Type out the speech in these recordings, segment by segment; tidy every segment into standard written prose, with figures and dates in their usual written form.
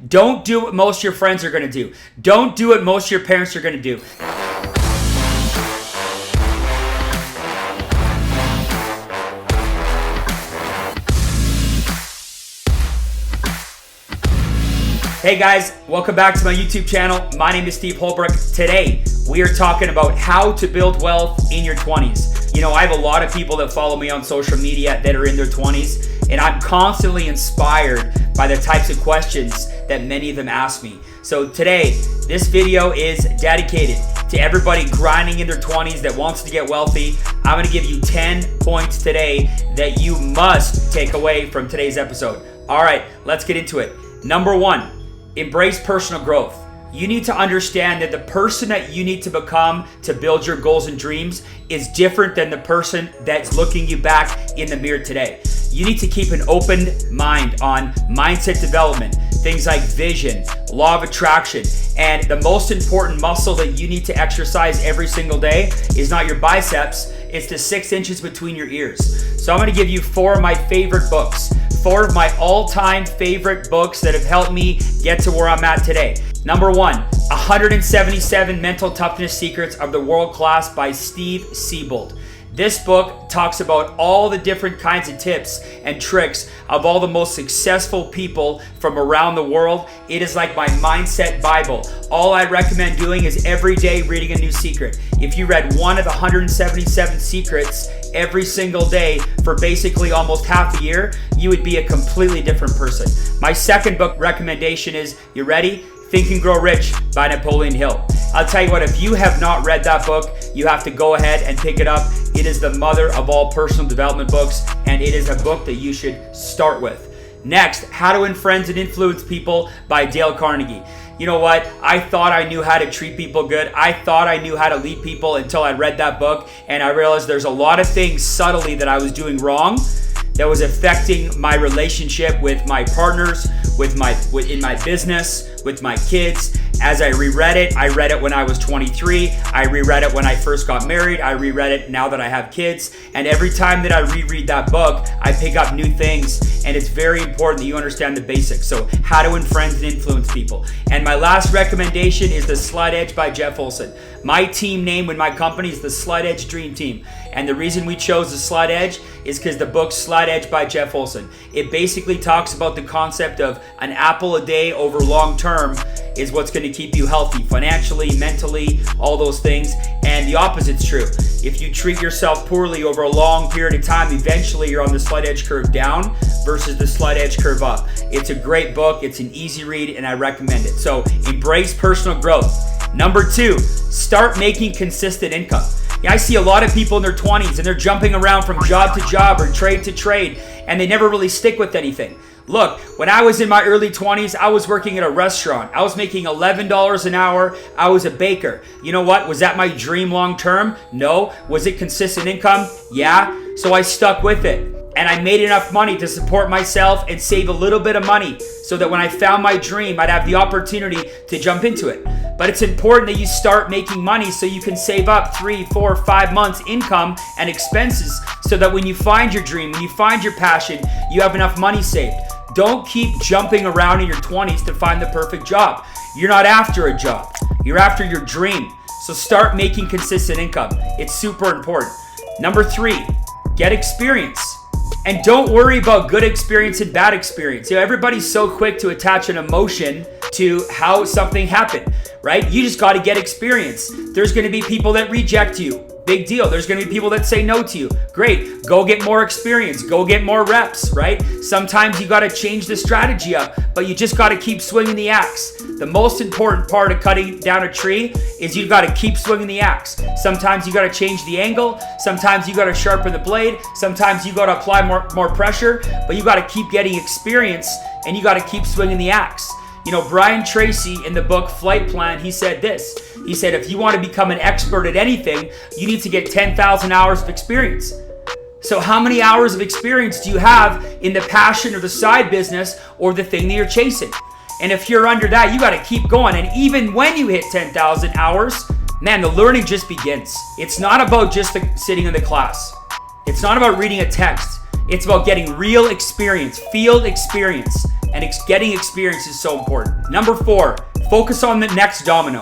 Don't do what most of your friends are going to do. Don't do what most of your parents are going to do. Hey guys, welcome back to my YouTube channel. My name is Steve Holbrook. Today, we are talking about how to build wealth in your 20s. You know, I have a lot of people that follow me on social media that are in their 20s, and I'm constantly inspired by the types of questions that many of them ask me. So today, this video is dedicated to everybody grinding in their 20s that wants to get wealthy. I'm gonna give you 10 points today that you must take away from today's episode. All right, let's get into it. Number one, embrace personal growth. You need to understand that the person that you need to become to build your goals and dreams is different than the person that's looking you back in the mirror today. You need to keep an open mind on mindset development, things like vision, law of attraction, and the most important muscle that you need to exercise every single day is not your biceps, it's the 6 inches between your ears. So I'm gonna give you 4 of my favorite books. 4 of my all-time favorite books that have helped me get to where I'm at today. Number 1, 177 Mental Toughness Secrets of the World Class by Steve Siebold. This book talks about all the different kinds of tips and tricks of all the most successful people from around the world. It is like my mindset Bible. All I recommend doing is every day reading a new secret. If you read one of the 177 secrets every single day for basically almost half a year, you would be a completely different person. My second book recommendation is, you ready? Think and Grow Rich by Napoleon Hill. I'll tell you what, if you have not read that book, you have to go ahead and pick it up. It is the mother of all personal development books, and it is a book that you should start with. Next, How to Win Friends and Influence People by Dale Carnegie. You know what? I thought I knew how to treat people good. I thought I knew how to lead people until I read that book, and I realized there's a lot of things subtly that I was doing wrong that was affecting my relationship with my partners, in my business, with my kids. As I reread it, I read it when I was 23. I reread it when I first got married. I reread it now that I have kids. And every time that I reread that book, I pick up new things. And it's very important that you understand the basics. So How to Win Friends and Influence People. And my last recommendation is The Slight Edge by Jeff Olson. My team name with my company is the Slight Edge Dream Team. And the reason we chose the Slight Edge is because the book Slight Edge by Jeff Olson. It basically talks about the concept of an apple a day over long term is what's going to keep you healthy financially, mentally, all those things. And the opposite's true. If you treat yourself poorly over a long period of time, eventually you're on the slight edge curve down versus the slight edge curve up. It's a great book. It's an easy read, and I recommend it. So embrace personal growth. Number 2, start making consistent income. I see a lot of people in their 20s and they're jumping around from job to job or trade to trade, and they never really stick with anything. Look, when I was in my early 20s, I was working at a restaurant. I was making $11 an hour. I was a baker. You know what? Was that my dream long term? No. Was it consistent income? Yeah. So I stuck with it. And I made enough money to support myself and save a little bit of money so that when I found my dream, I'd have the opportunity to jump into it. But it's important that you start making money so you can save up 3, 4, 5 months income and expenses so that when you find your dream, when you find your passion, you have enough money saved. Don't keep jumping around in your 20s to find the perfect job. You're not after a job. You're after your dream. So start making consistent income. It's super important. Number 3, get experience. And don't worry about good experience and bad experience. You know, everybody's so quick to attach an emotion to how something happened, right? You just got to get experience. There's going to be people that reject you. Big deal. There's going to be people that say no to you. Great. Go get more experience. Go get more reps, right? Sometimes you got to change the strategy up, but you just got to keep swinging the axe. The most important part of cutting down a tree is you got to keep swinging the axe. Sometimes you got to change the angle. Sometimes you got to sharpen the blade. Sometimes you got to apply more pressure, but you got to keep getting experience and you got to keep swinging the axe. You know, Brian Tracy in the book Flight Plan, he said this. He said, if you want to become an expert at anything, you need to get 10,000 hours of experience. So how many hours of experience do you have in the passion or the side business or the thing that you're chasing? And if you're under that, you got to keep going. And even when you hit 10,000 hours, man, the learning just begins. It's not about just sitting in the class. It's not about reading a text. It's about getting real experience, field experience. And getting experience is so important. Number 4, focus on the next domino.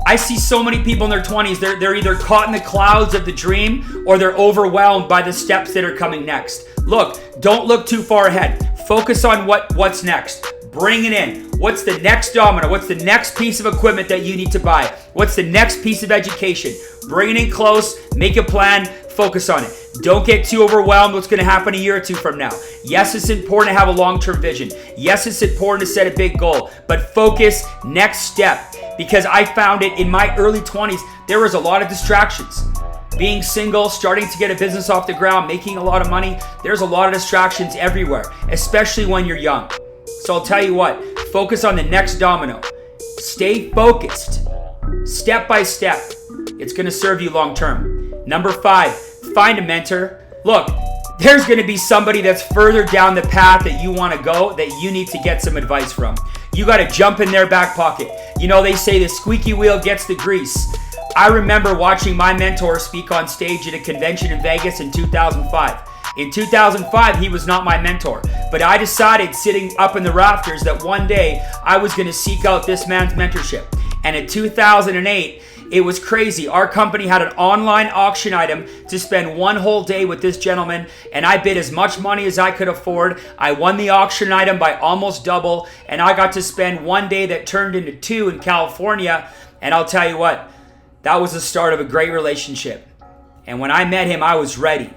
I see so many people in their 20s, they're either caught in the clouds of the dream or they're overwhelmed by the steps that are coming next. Look, don't look too far ahead. Focus on what's next. Bring it in. What's the next domino? What's the next piece of equipment that you need to buy? What's the next piece of education? Bring it in close, make a plan, focus on it. Don't get too overwhelmed what's going to happen a year or two from now. Yes, it's important to have a long-term vision. Yes, it's important to set a big goal, but focus next step. Because I found it in my early 20s, there was a lot of distractions. Being single, starting to get a business off the ground, making a lot of money, there's a lot of distractions everywhere, especially when you're young. So I'll tell you what, focus on the next domino. Stay focused, step by step. It's going to serve you long term. Number 5, find a mentor. Look, there's going to be somebody that's further down the path that you want to go that you need to get some advice from. You got to jump in their back pocket. You know, they say the squeaky wheel gets the grease. I remember watching my mentor speak on stage at a convention in Vegas in 2005. In 2005, he was not my mentor, but I decided sitting up in the rafters that one day I was going to seek out this man's mentorship. And in 2008, it was crazy. Our company had an online auction item to spend one whole day with this gentleman, and I bid as much money as I could afford. I won the auction item by almost double, and I got to spend one day that turned into 2 in California. And I'll tell you what, that was the start of a great relationship. And when I met him, I was ready,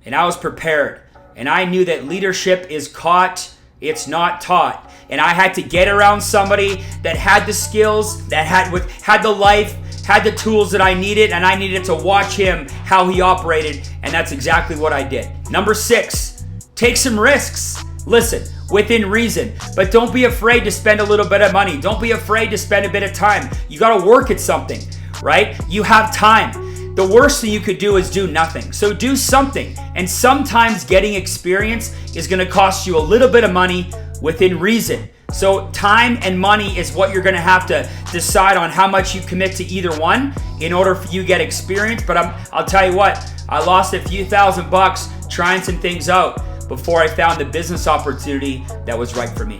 and I was prepared, and I knew that leadership is caught, it's not taught. And I had to get around somebody that had the skills, that had the life, had the tools that I needed, and I needed to watch him, how he operated, and that's exactly what I did. Number 6, take some risks. Listen, within reason, but don't be afraid to spend a little bit of money. Don't be afraid to spend a bit of time. You got to work at something, right? You have time. The worst thing you could do is do nothing. So do something. And sometimes getting experience is going to cost you a little bit of money within reason. So time and money is what you're going to have to decide on how much you commit to either one in order for you to get experience. But I'll tell you what, I lost a few $1,000 trying some things out before I found the business opportunity that was right for me.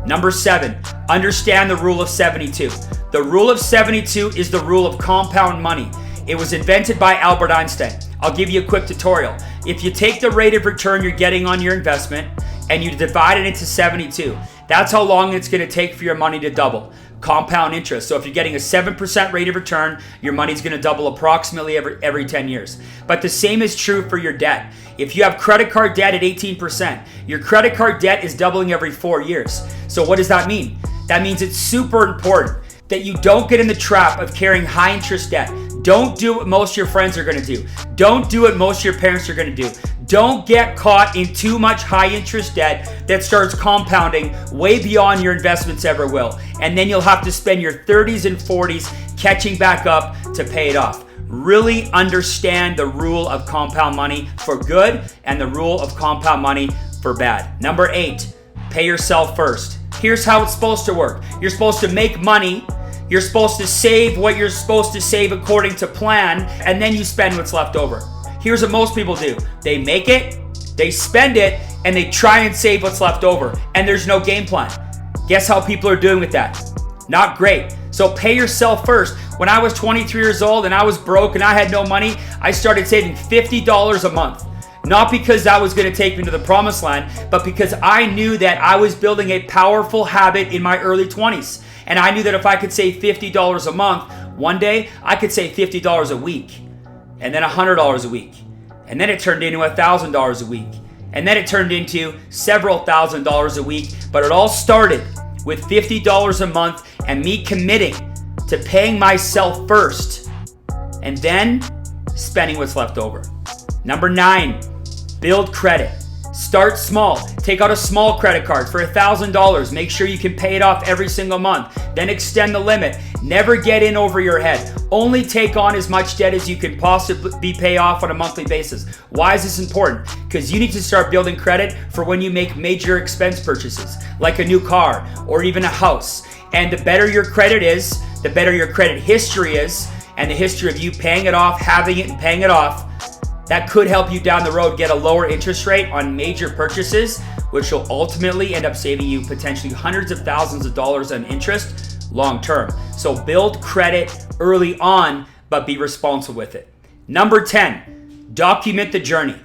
Number 7, understand the rule of 72. The rule of 72 is the rule of compound money. It was invented by Albert Einstein. I'll give you a quick tutorial. If you take the rate of return you're getting on your investment and you divide it into 72, that's how long it's going to take for your money to double. Compound interest. So if you're getting a 7% rate of return, your money's going to double approximately every 10 years. But the same is true for your debt. If you have credit card debt at 18%, your credit card debt is doubling every 4 years. So what does that mean? That means it's super important that you don't get in the trap of carrying high interest debt. Don't do what most of your friends are going to do. Don't do what most of your parents are going to do. Don't get caught in too much high interest debt that starts compounding way beyond your investments ever will. And then you'll have to spend your 30s and 40s catching back up to pay it off. Really understand the rule of compound money for good and the rule of compound money for bad. Number 8, pay yourself first. Here's how it's supposed to work. You're supposed to make money. You're supposed to save what you're supposed to save according to plan, and then you spend what's left over. Here's what most people do. They make it, they spend it, and they try and save what's left over, and there's no game plan. Guess how people are doing with that? Not great. So pay yourself first. When I was 23 years old and I was broke and I had no money, I started saving $50 a month. Not because that was going to take me to the promised land, but because I knew that I was building a powerful habit in my early 20s. And I knew that if I could save $50 a month, one day I could save $50 a week, and then $100 a week. And then it turned into $1,000 a week. And then it turned into several $1,000s a week. But it all started with $50 a month and me committing to paying myself first and then spending what's left over. Number 9, build credit. Start small. Take out a small credit card for $1,000. Make sure you can pay it off every single month. Then extend the limit. Never get in over your head. Only take on as much debt as you can possibly pay off on a monthly basis. Why is this important? Because you need to start building credit for when you make major expense purchases, like a new car or even a house. And the better your credit is, the better your credit history is, and the history of you paying it off, having it, and paying it off, That could help you down the road get a lower interest rate on major purchases, which will ultimately end up saving you potentially hundreds of thousands of dollars in interest long term. So build credit early on, but be responsible with it. Number 10, document the journey.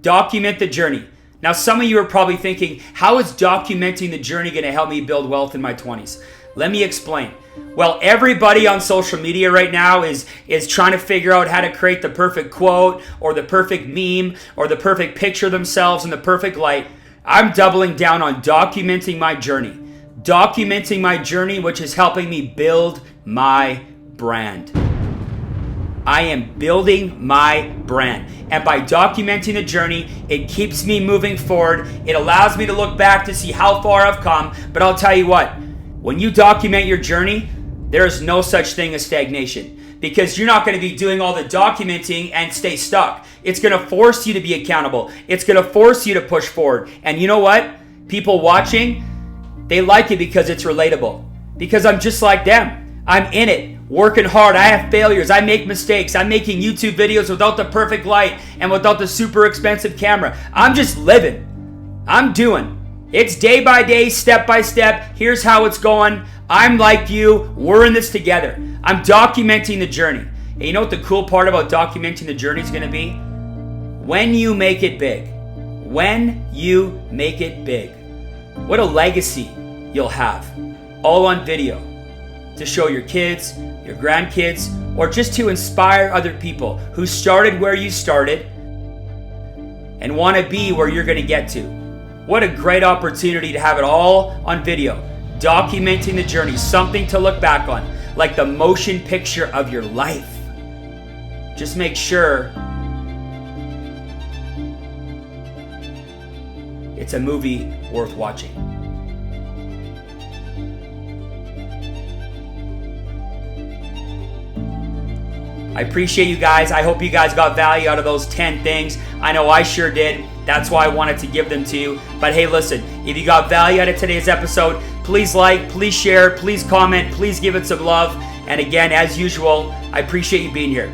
Document the journey. Now, some of you are probably thinking, how is documenting the journey going to help me build wealth in my 20s? Let me explain. Well, everybody on social media right now is trying to figure out how to create the perfect quote or the perfect meme or the perfect picture of themselves in the perfect light. I'm doubling down on documenting my journey. Documenting my journey, which is helping me build my brand. I am building my brand. And by documenting the journey, it keeps me moving forward. It allows me to look back to see how far I've come. But I'll tell you what, when you document your journey, there is no such thing as stagnation, because you're not going to be doing all the documenting and stay stuck. It's going to force you to be accountable. It's going to force you to push forward. And you know what? People watching, they like it because it's relatable. Because I'm just like them. I'm in it, working hard. I have failures. I make mistakes. I'm making YouTube videos without the perfect light and without the super expensive camera. I'm just living. I'm doing. It's day by day, step by step. Here's how it's going. I'm like you. We're in this together. I'm documenting the journey. And you know what the cool part about documenting the journey is going to be? When you make it big. When you make it big. What a legacy you'll have. All on video. To show your kids, your grandkids, or just to inspire other people who started where you started and want to be where you're going to get to. What a great opportunity to have it all on video, documenting the journey, something to look back on, like the motion picture of your life. Just make sure it's a movie worth watching. I appreciate you guys. I hope you guys got value out of those 10 things. I know I sure did. That's why I wanted to give them to you. But hey, listen, if you got value out of today's episode, please like, please share, please comment, please give it some love. And again, as usual, I appreciate you being here.